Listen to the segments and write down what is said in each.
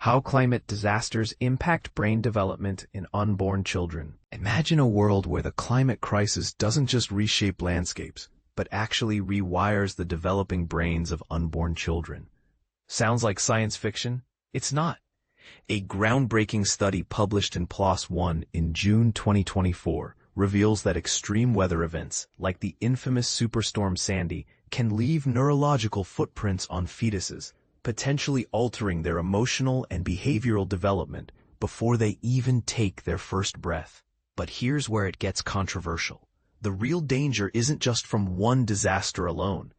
How climate disasters impact brain development in unborn children. Imagine a world where the climate crisis doesn't just reshape landscapes, but actually rewires the developing brains of unborn children. Sounds like science fiction? It's not. A groundbreaking study published in PLOS One in June 2024 reveals that extreme weather events, like the infamous Superstorm Sandy, can leave neurological footprints on fetuses, potentially altering their emotional and behavioral development before they even take their first breath. But here's where it gets controversial. The real danger isn't just from one disaster alone.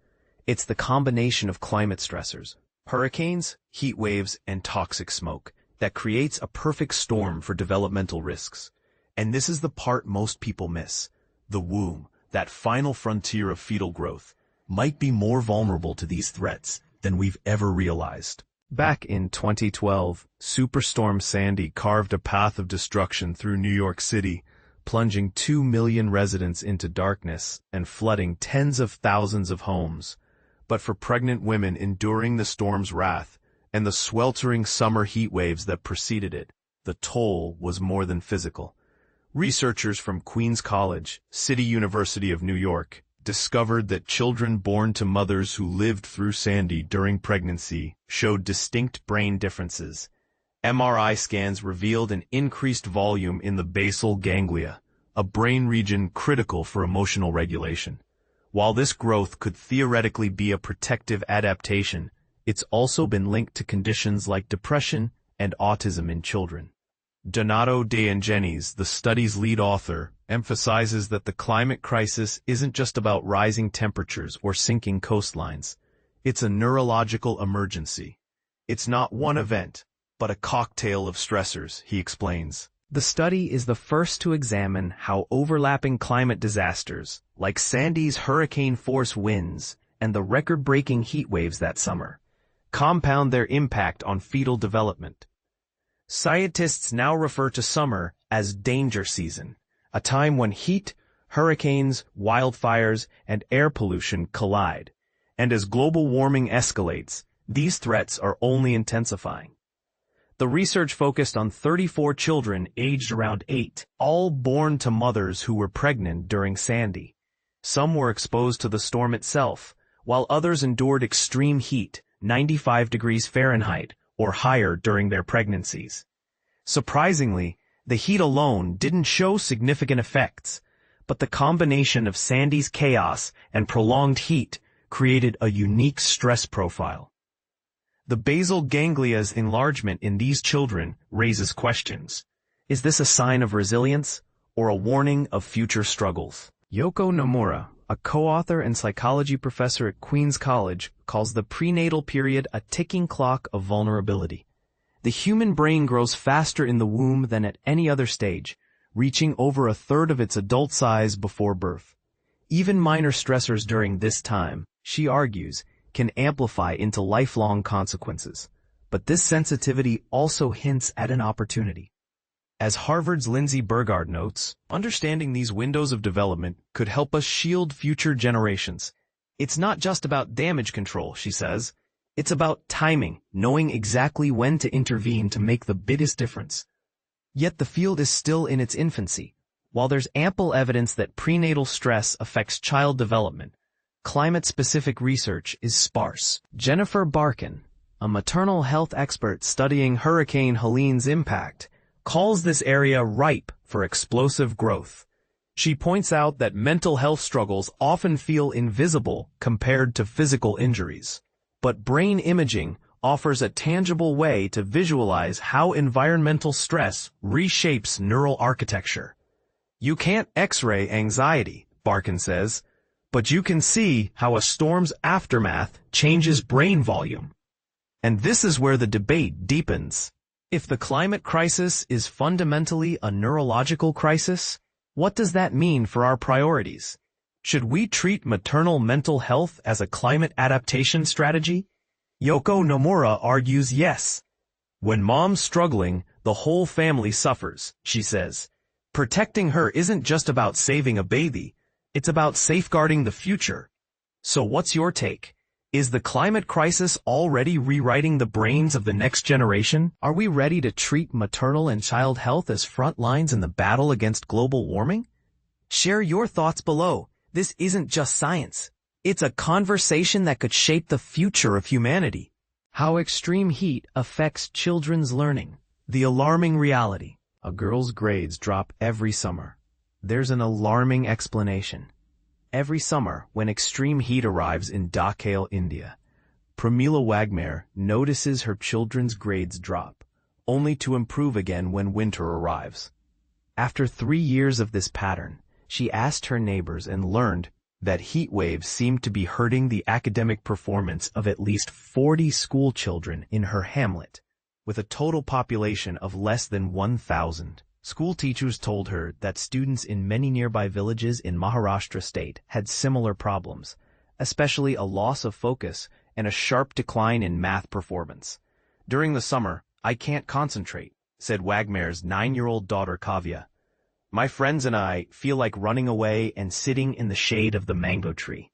It's the combination of climate stressors, hurricanes, heat waves, and toxic smoke, that creates a perfect storm for developmental risks. And this is the part most people miss. The womb, that final frontier of fetal growth, might be more vulnerable to these threats than we've ever realized. Back in 2012, Superstorm Sandy carved a path of destruction through New York City, plunging 2 million residents into darkness and flooding tens of thousands of homes. But for pregnant women enduring the storm's wrath and the sweltering summer heat waves that preceded it, the toll was more than physical. Researchers from Queens College, City University of New York, discovered that children born to mothers who lived through Sandy during pregnancy showed distinct brain differences. MRI scans revealed an increased volume in the basal ganglia, a brain region critical for emotional regulation. While this growth could theoretically be a protective adaptation, it's also been linked to conditions like depression and autism in children. Donato De Angelis, the study's lead author, emphasizes that the climate crisis isn't just about rising temperatures or sinking coastlines. It's a neurological emergency. It's not one event, but a cocktail of stressors, he explains. The study is the first to examine how overlapping climate disasters, like Sandy's hurricane-force winds and the record-breaking heat waves that summer, compound their impact on fetal development. Scientists now refer to summer as danger season, a time when heat, hurricanes, wildfires, and air pollution collide. And as global warming escalates, these threats are only intensifying. The research focused on 34 children aged around 8, all born to mothers who were pregnant during Sandy. Some were exposed to the storm itself, while others endured extreme heat, 95 degrees Fahrenheit, or higher during their pregnancies. Surprisingly, the heat alone didn't show significant effects, but the combination of Sandy's chaos and prolonged heat created a unique stress profile. The basal ganglia's enlargement in these children raises questions. Is this a sign of resilience or a warning of future struggles? Yoko Nomura, a co-author and psychology professor at Queens College, calls the prenatal period a ticking clock of vulnerability. The human brain grows faster in the womb than at any other stage, reaching over a third of its adult size before birth. Even minor stressors during this time, she argues, can amplify into lifelong consequences. But this sensitivity also hints at an opportunity. As Harvard's Lindsay Burgard notes, understanding these windows of development could help us shield future generations. It's not just about damage control, she says. It's about timing, knowing exactly when to intervene to make the biggest difference. Yet the field is still in its infancy. While there's ample evidence that prenatal stress affects child development, climate-specific research is sparse. Jennifer Barkin, a maternal health expert studying Hurricane Helene's impact, calls this area ripe for explosive growth. She points out that mental health struggles often feel invisible compared to physical injuries. But brain imaging offers a tangible way to visualize how environmental stress reshapes neural architecture. You can't X-ray anxiety, Barkin says, but you can see how a storm's aftermath changes brain volume. And this is where the debate deepens. If the climate crisis is fundamentally a neurological crisis, what does that mean for our priorities? Should we treat maternal mental health as a climate adaptation strategy? Yoko Nomura argues yes. When mom's struggling, the whole family suffers, she says. Protecting her isn't just about saving a baby, it's about safeguarding the future. So what's your take? Is the climate crisis already rewriting the brains of the next generation? Are we ready to treat maternal and child health as front lines in the battle against global warming? Share your thoughts below. This isn't just science. It's a conversation that could shape the future of humanity. How extreme heat affects children's learning. The alarming reality. A girl's grades drop every summer. There's an alarming explanation. Every summer, when extreme heat arrives in Dhaka, India, Pramila Wagmare notices her children's grades drop, only to improve again when winter arrives. After 3 years of this pattern, she asked her neighbors and learned that heat waves seemed to be hurting the academic performance of at least 40 school children in her hamlet, with a total population of less than 1,000. School teachers told her that students in many nearby villages in Maharashtra state had similar problems, especially a loss of focus and a sharp decline in math performance. During the summer, I can't concentrate, said Wagmare's 9-year-old daughter Kavya. My friends and I feel like running away and sitting in the shade of the mango tree.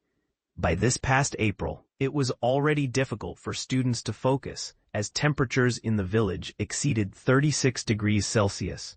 By this past April, it was already difficult for students to focus as temperatures in the village exceeded 36 degrees Celsius.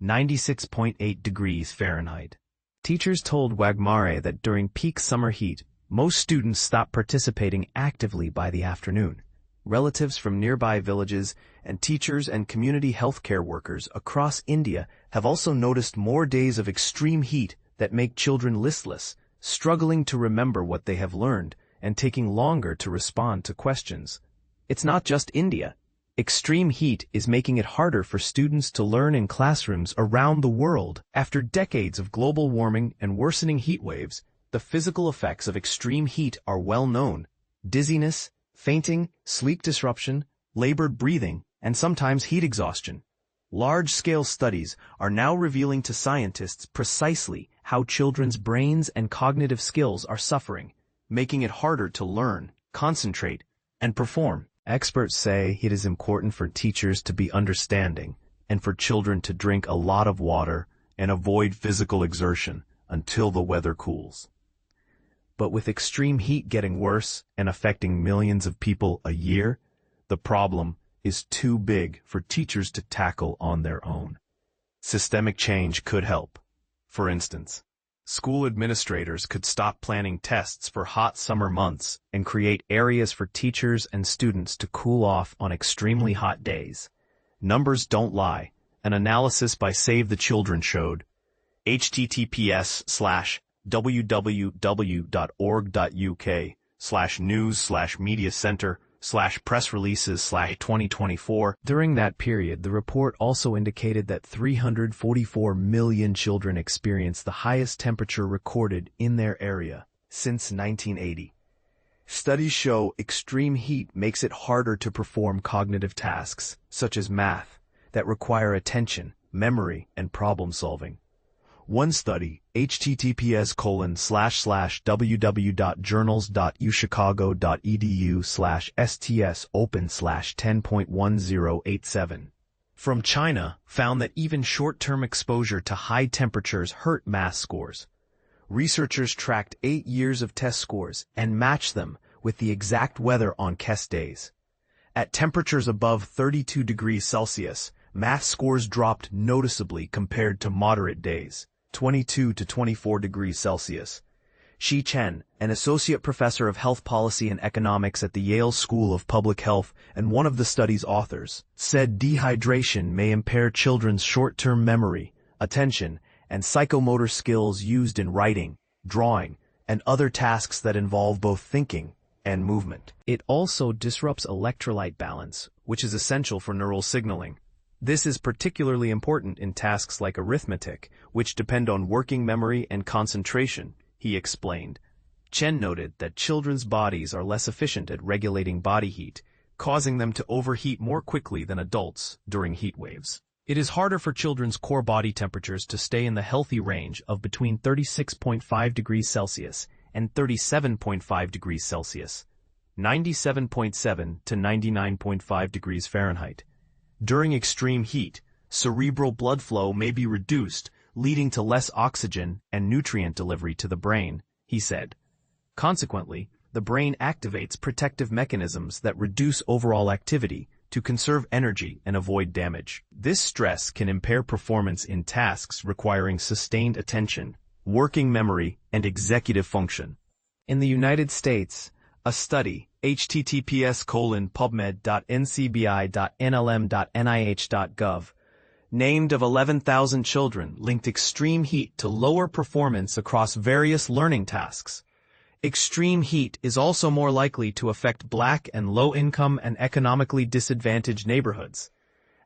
96.8 degrees Fahrenheit. Teachers told Wagmare that during peak summer heat, most students stopped participating actively by the afternoon. Relatives from nearby villages and teachers and community healthcare workers across India have also noticed more days of extreme heat that make children listless, struggling to remember what they have learned, and taking longer to respond to questions. It's not just India. Extreme heat is making it harder for students to learn in classrooms around the world. After decades of global warming and worsening heat waves, the physical effects of extreme heat are well known: dizziness, fainting, sleep disruption, labored breathing, and sometimes heat exhaustion. Large-scale studies are now revealing to scientists precisely how children's brains and cognitive skills are suffering, making it harder to learn, concentrate, and perform. Experts say it is important for teachers to be understanding and for children to drink a lot of water and avoid physical exertion until the weather cools. But with extreme heat getting worse and affecting millions of people a year, the problem is too big for teachers to tackle on their own. Systemic change could help. For instance, school administrators could stop planning tests for hot summer months and create areas for teachers and students to cool off on extremely hot days. Numbers don't lie. An analysis by Save the Children showed https://www.org.uk/news/media-center/press releases/2024. During that period, the report also indicated that 344 million children experienced the highest temperature recorded in their area since 1980. Studies show extreme heat makes it harder to perform cognitive tasks, such as math, that require attention, memory, and problem solving. One study, https://www.journals.uchicago.edu/sts-open/10.1087 from China, found that even short-term exposure to high temperatures hurt math scores. Researchers tracked 8 years of test scores and matched them with the exact weather on test days. At temperatures above 32 degrees Celsius, math scores dropped noticeably compared to moderate days, 22 to 24 degrees Celsius. Shi Chen, an associate professor of health policy and economics at the Yale School of Public Health and one of the study's authors, said dehydration may impair children's short-term memory, attention, and psychomotor skills used in writing, drawing, and other tasks that involve both thinking and movement. It also disrupts electrolyte balance, which is essential for neural signaling. This is particularly important in tasks like arithmetic, which depend on working memory and concentration, he explained. Chen noted that children's bodies are less efficient at regulating body heat, causing them to overheat more quickly than adults during heat waves. It is harder for children's core body temperatures to stay in the healthy range of between 36.5 degrees Celsius and 37.5 degrees Celsius, 97.7 to 99.5 degrees Fahrenheit. During extreme heat, cerebral blood flow may be reduced, leading to less oxygen and nutrient delivery to the brain, he said. Consequently, the brain activates protective mechanisms that reduce overall activity to conserve energy and avoid damage. This stress can impair performance in tasks requiring sustained attention, working memory, and executive function. In the United States, a study, https://pubmed.ncbi.nlm.nih.gov, named of 11,000 children, linked extreme heat to lower performance across various learning tasks. Extreme heat is also more likely to affect Black and low-income and economically disadvantaged neighborhoods.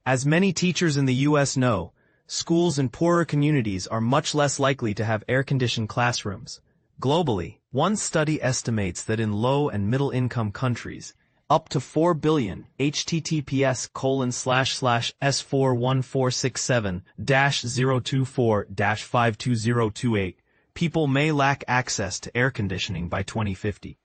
As many teachers in the U.S. know, schools in poorer communities are much less likely to have air-conditioned classrooms. Globally, one study estimates that in low and middle-income countries, up to 4 billion https://s41467-024-52028 people may lack access to air conditioning by 2050.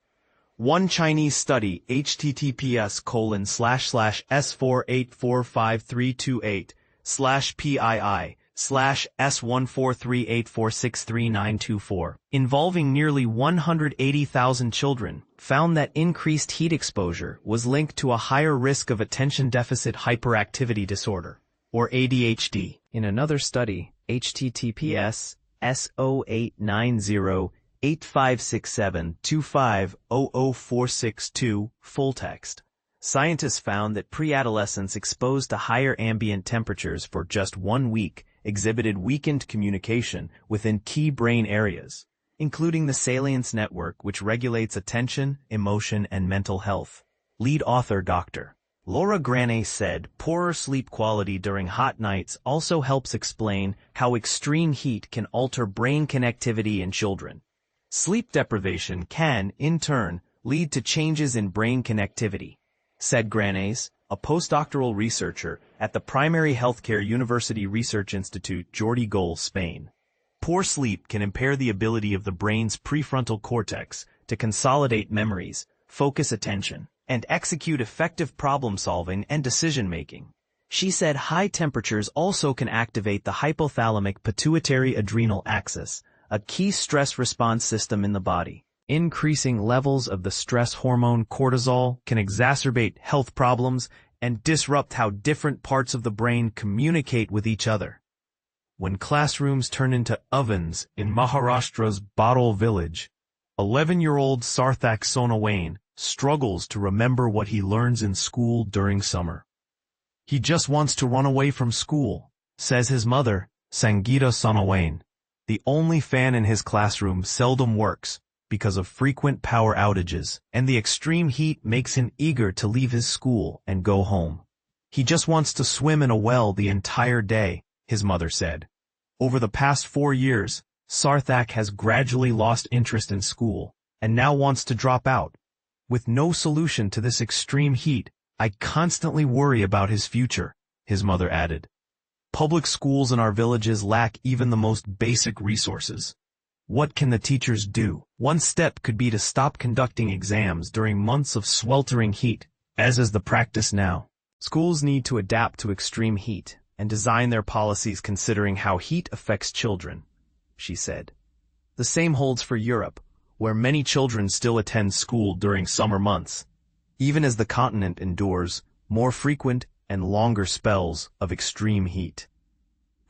One Chinese study, https://s4845328/PII/S14384633924, involving nearly 180,000 children, found that increased heat exposure was linked to a higher risk of attention deficit hyperactivity disorder, or ADHD. In another study, https://s0890-8567-25004662, full text. Scientists found that pre-adolescents exposed to higher ambient temperatures for just 1 week exhibited weakened communication within key brain areas, including the salience network, which regulates attention, emotion, and mental health. Lead author Dr. Laura Granay said poorer sleep quality during hot nights also helps explain how extreme heat can alter brain connectivity in children. Sleep deprivation can, in turn, lead to changes in brain connectivity, said Granays, a postdoctoral researcher at the Primary Healthcare University Research Institute, Jordi Gol, Spain. Poor sleep can impair the ability of the brain's prefrontal cortex to consolidate memories, focus attention, and execute effective problem-solving and decision-making. She said high temperatures also can activate the hypothalamic pituitary adrenal axis, a key stress response system in the body. Increasing levels of the stress hormone cortisol can exacerbate health problems and disrupt how different parts of the brain communicate with each other. When classrooms turn into ovens in Maharashtra's Badal village, 11-year-old Sarthak Sonawane struggles to remember what he learns in school during summer. He just wants to run away from school, says his mother, Sangeeta Sonawane. The only fan in his classroom seldom works because of frequent power outages, and the extreme heat makes him eager to leave his school and go home. He just wants to swim in a well the entire day, his mother said. Over the past 4 years, Sarthak has gradually lost interest in school and now wants to drop out. With no solution to this extreme heat, I constantly worry about his future, his mother added. Public schools in our villages lack even the most basic resources. What can the teachers do? One step could be to stop conducting exams during months of sweltering heat, as is the practice now. Schools need to adapt to extreme heat and design their policies considering how heat affects children, she said. The same holds for Europe, where many children still attend school during summer months, even as the continent endures more frequent and longer spells of extreme heat.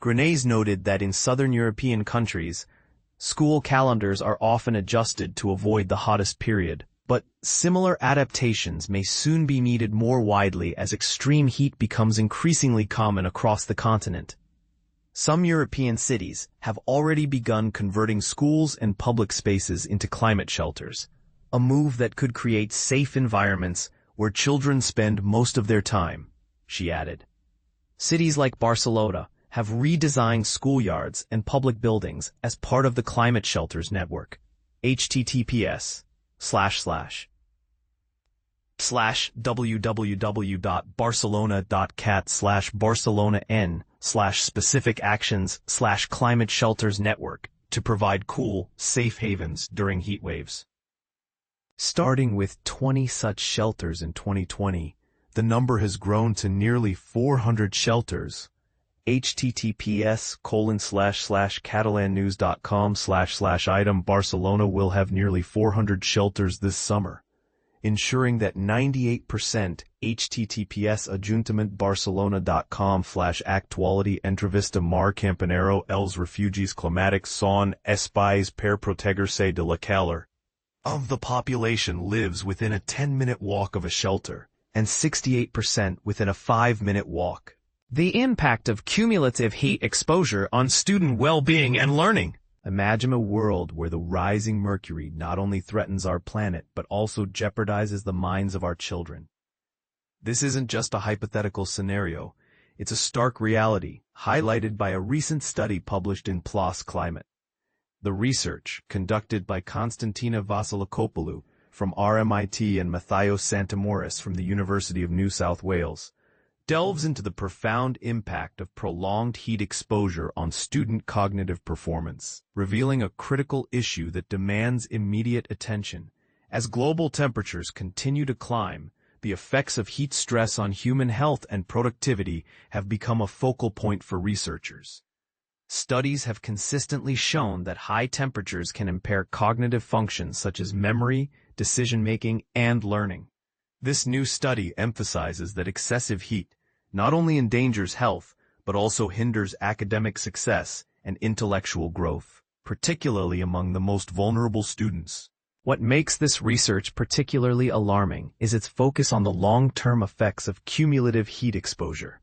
Granays noted that in southern European countries, school calendars are often adjusted to avoid the hottest period, but similar adaptations may soon be needed more widely as extreme heat becomes increasingly common across the continent. Some European cities have already begun converting schools and public spaces into climate shelters, a move that could create safe environments where children spend most of their time, she added. Cities like Barcelona have redesigned schoolyards and public buildings as part of the Climate Shelters Network. https://www.barcelona.cat/barcelona-n/specific actions/climate shelters network to provide cool, safe havens during heat waves. Starting with 20 such shelters in 2020, the number has grown to nearly 400 shelters, https://catalannews.com/item Barcelona will have nearly 400 shelters this summer, ensuring that 98% https ajuntamentobarcelona.com/actuality entrevista mar campanero els refugios climàtics son espais per protegerse de la calor of the population lives within a 10-minute walk of a shelter, and 68% within a 5-minute walk. The impact of cumulative heat exposure on student well-being and learning. Imagine a world where the rising mercury not only threatens our planet but also jeopardizes the minds of our children. This isn't just a hypothetical scenario, it's a stark reality, highlighted by a recent study published in PLOS Climate. The research, conducted by Konstantina Vasilikopoulou from RMIT and Mathios Santamoris from the University of New South Wales, delves into the profound impact of prolonged heat exposure on student cognitive performance, revealing a critical issue that demands immediate attention. As global temperatures continue to climb, the effects of heat stress on human health and productivity have become a focal point for researchers. Studies have consistently shown that high temperatures can impair cognitive functions such as memory, decision-making, and learning. This new study emphasizes that excessive heat not only endangers health, but also hinders academic success and intellectual growth, particularly among the most vulnerable students. What makes this research particularly alarming is its focus on the long-term effects of cumulative heat exposure.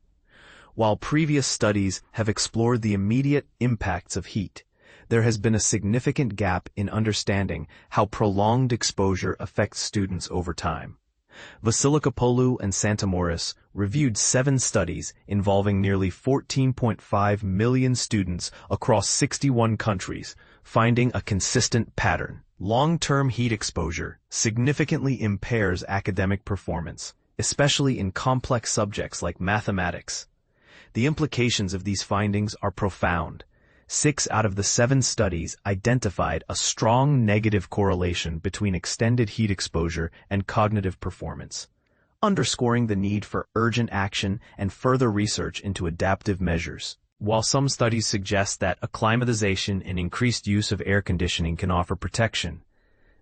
While previous studies have explored the immediate impacts of heat, there has been a significant gap in understanding how prolonged exposure affects students over time. Vasilikopoulou and Santamoris reviewed 7 studies involving nearly 14.5 million students across 61 countries, finding a consistent pattern. Long-term heat exposure significantly impairs academic performance, especially in complex subjects like mathematics. The implications of these findings are profound. 6 out of the 7 studies identified a strong negative correlation between extended heat exposure and cognitive performance, underscoring the need for urgent action and further research into adaptive measures. While some studies suggest that acclimatization and increased use of air conditioning can offer protection,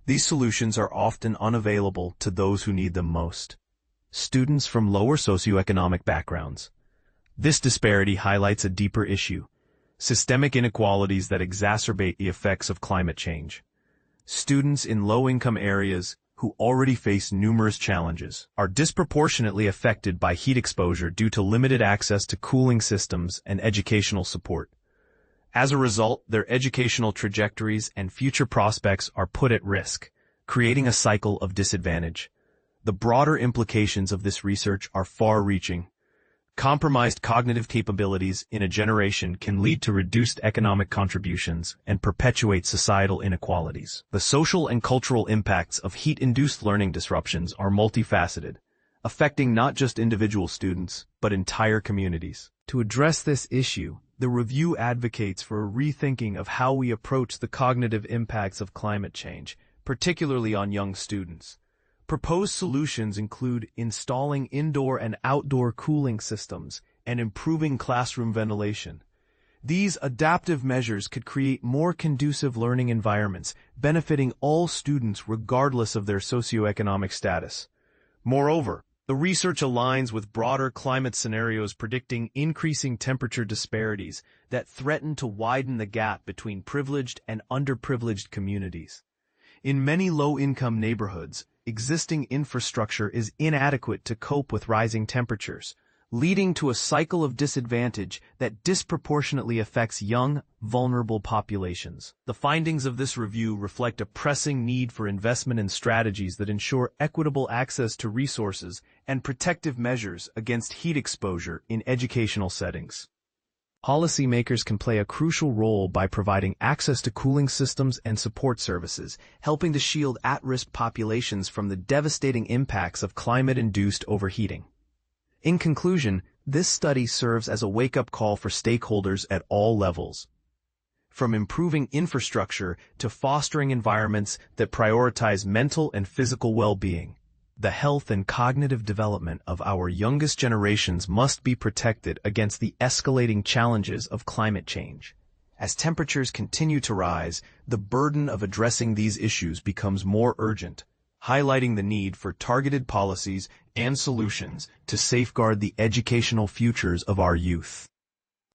these solutions are often unavailable to those who need them most: students from lower socioeconomic backgrounds. This disparity highlights a deeper issue: systemic inequalities that exacerbate the effects of climate change. Students in low-income areas, who already face numerous challenges, are disproportionately affected by heat exposure due to limited access to cooling systems and educational support. As a result, their educational trajectories and future prospects are put at risk, creating a cycle of disadvantage. The broader implications of this research are far-reaching. Compromised cognitive capabilities in a generation can lead to reduced economic contributions and perpetuate societal inequalities. The social and cultural impacts of heat-induced learning disruptions are multifaceted, affecting not just individual students, but entire communities. To address this issue, the review advocates for a rethinking of how we approach the cognitive impacts of climate change, particularly on young students. Proposed solutions include installing indoor and outdoor cooling systems and improving classroom ventilation. These adaptive measures could create more conducive learning environments, benefiting all students regardless of their socioeconomic status. Moreover, the research aligns with broader climate scenarios predicting increasing temperature disparities that threaten to widen the gap between privileged and underprivileged communities. In many low-income neighborhoods, existing infrastructure is inadequate to cope with rising temperatures, leading to a cycle of disadvantage that disproportionately affects young, vulnerable populations. The findings of this review reflect a pressing need for investment in strategies that ensure equitable access to resources and protective measures against heat exposure in educational settings. Policymakers can play a crucial role by providing access to cooling systems and support services, helping to shield at-risk populations from the devastating impacts of climate-induced overheating. In conclusion, this study serves as a wake-up call for stakeholders at all levels. From improving infrastructure to fostering environments that prioritize mental and physical well-being, The health and cognitive development of our youngest generations must be protected against the escalating challenges of climate change. As temperatures continue to rise, the burden of addressing these issues becomes more urgent, highlighting the need for targeted policies and solutions to safeguard the educational futures of our youth.